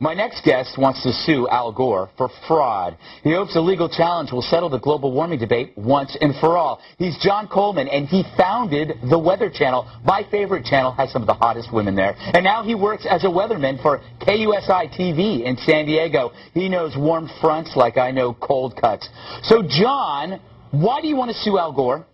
My next guest wants to sue Al Gore for fraud. He hopes a legal challenge will settle the global warming debate once and for all. He's John Coleman, and he founded the Weather Channel. My favorite channel, has some of the hottest women there. And now he works as a weatherman for KUSI TV in San Diego. He knows warm fronts like I know cold cuts. So, John, why do you want to sue Al Gore?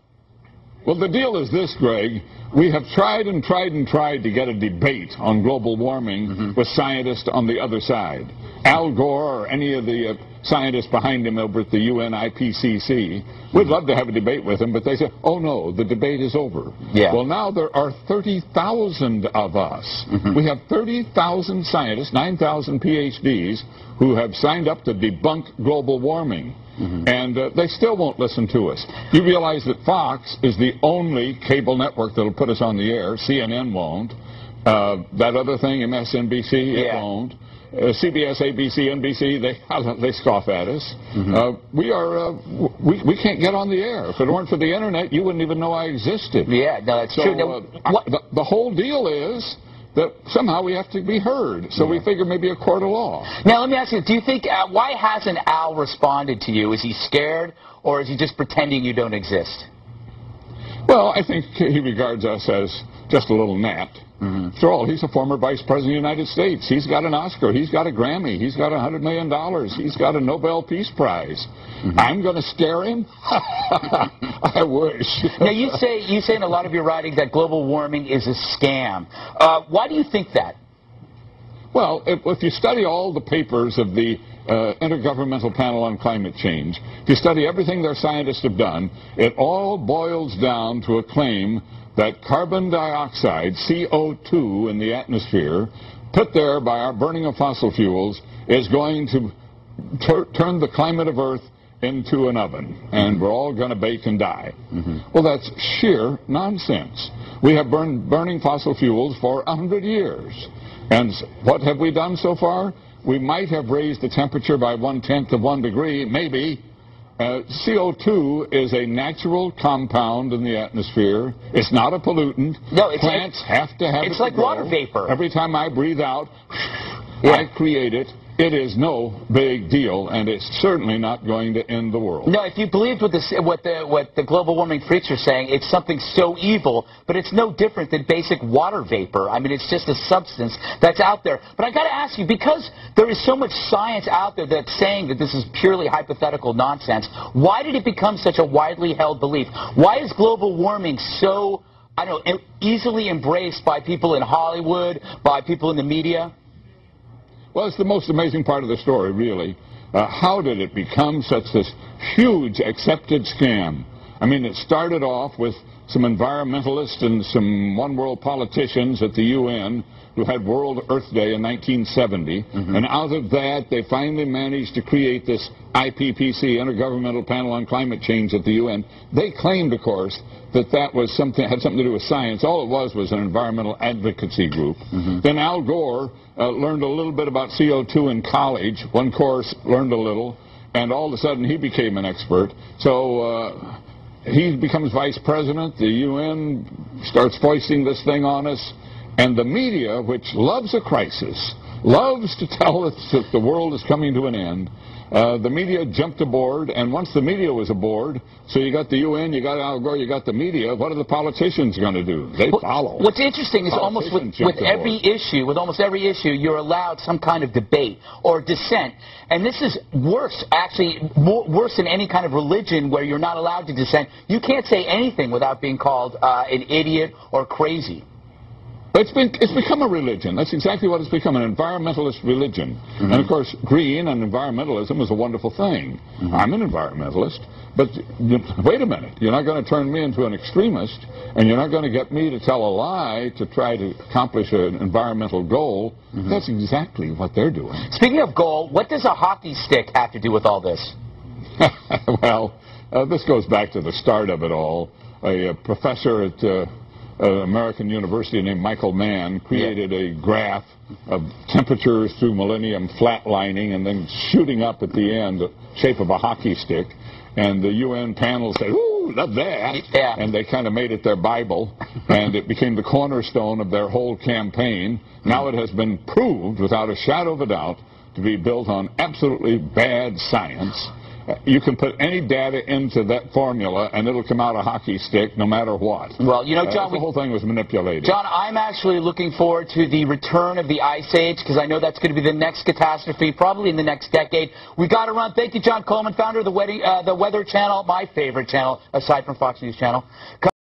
Well, the deal is this, Greg. We have tried and tried and tried to get a debate on global warming with scientists on the other side. Al Gore or any of the scientists behind him over at the UN IPCC, we'd love to have a debate with them, but they say, oh no, the debate is over. Yeah. Well, now there are 30,000 of us. We have 30,000 scientists, 9,000 PhDs, who have signed up to debunk global warming. And they still won't listen to us. You realize that Fox is the only cable network that will put us on the air. CNN won't. That other thing, MSNBC, it won't. CBS, ABC, NBC, they scoff at us. We can't get on the air. If it weren't for the internet, you wouldn't even know I existed. Yeah, no, that's true. The whole deal is that somehow we have to be heard. So we figure maybe a court of law. Now, let me ask you, do you think, why hasn't Al responded to you? Is he scared, or is he just pretending you don't exist? Well, I think he regards us as just a little gnat. After all, he's a former vice president of the United States. He's got an Oscar. He's got a Grammy. He's got $100 million. He's got a Nobel Peace Prize. I'm going to scare him? I wish. Now, you say in a lot of your writing that global warming is a scam. Why do you think that? Well, if you study all the papers of the Intergovernmental Panel on Climate Change, if you study everything their scientists have done, it all boils down to a claim that carbon dioxide, CO2 in the atmosphere, put there by our burning of fossil fuels, is going to turn the climate of Earth into an oven, and we're all going to bake and die. Well, that's sheer nonsense. We have been burning fossil fuels for 100 years. And what have we done so far? We might have raised the temperature by 1/10 of 1 degree, maybe. CO2 is a natural compound in the atmosphere. It's not a pollutant. No, plants have to have it. It's like water vapor. Every time I breathe out, I create it. It is no big deal, and it's certainly not going to end the world. No, if you believed what the global warming freaks are saying, it's something so evil, but it's no different than basic water vapor. I mean, it's just a substance that's out there. But I got to ask you, because there is so much science out there that's saying that this is purely hypothetical nonsense, why did it become such a widely held belief? Why is global warming so, I don't know, easily embraced by people in Hollywood, by people in the media? Well, it's the most amazing part of the story, really. How did it become such this huge accepted scam? I mean, it started off with some environmentalists and some one-world politicians at the UN who had World Earth Day in 1970, and out of that they finally managed to create this IPCC, Intergovernmental Panel on Climate Change at the UN. They claimed, of course, that that was had something to do with science. All it was an environmental advocacy group. Then Al Gore learned a little bit about CO2 in college. One course, learned a little, and all of a sudden he became an expert. So he becomes vice president. The UN starts foisting this thing on us. And the media, which loves a crisis, loves to tell us that the world is coming to an end, the media jumped aboard, and once the media was aboard, so you got the UN, you got Al Gore, you got the media, what are the politicians going to do? They follow. What's interesting is almost with every issue, with almost every issue, you're allowed some kind of debate or dissent. And this is worse, actually, worse than any kind of religion where you're not allowed to dissent. You can't say anything without being called an idiot or crazy. It's become a religion. That's exactly what it's become, an environmentalist religion. And, of course, green and environmentalism is a wonderful thing. I'm an environmentalist, but wait a minute. You're not going to turn me into an extremist, and you're not going to get me to tell a lie to try to accomplish an environmental goal. That's exactly what they're doing. Speaking of goal, what does a hockey stick have to do with all this? Well, this goes back to the start of it all. A professor at American University named Michael Mann created a graph of temperatures through millennium flatlining and then shooting up at the end, the shape of a hockey stick. And the UN panel said, ooh, woo, love that. Yeah. And they kind of made it their Bible, and it became the cornerstone of their whole campaign. Now it has been proved, without a shadow of a doubt, to be built on absolutely bad science. You can put any data into that formula, and it'll come out a hockey stick no matter what. Well, you know, John, the whole thing was manipulated. John, I'm actually looking forward to the return of the Ice Age, because I know that's going to be the next catastrophe, probably in the next decade. We got to run. Thank you, John Coleman, founder of the Weather Channel, my favorite channel, aside from Fox News Channel.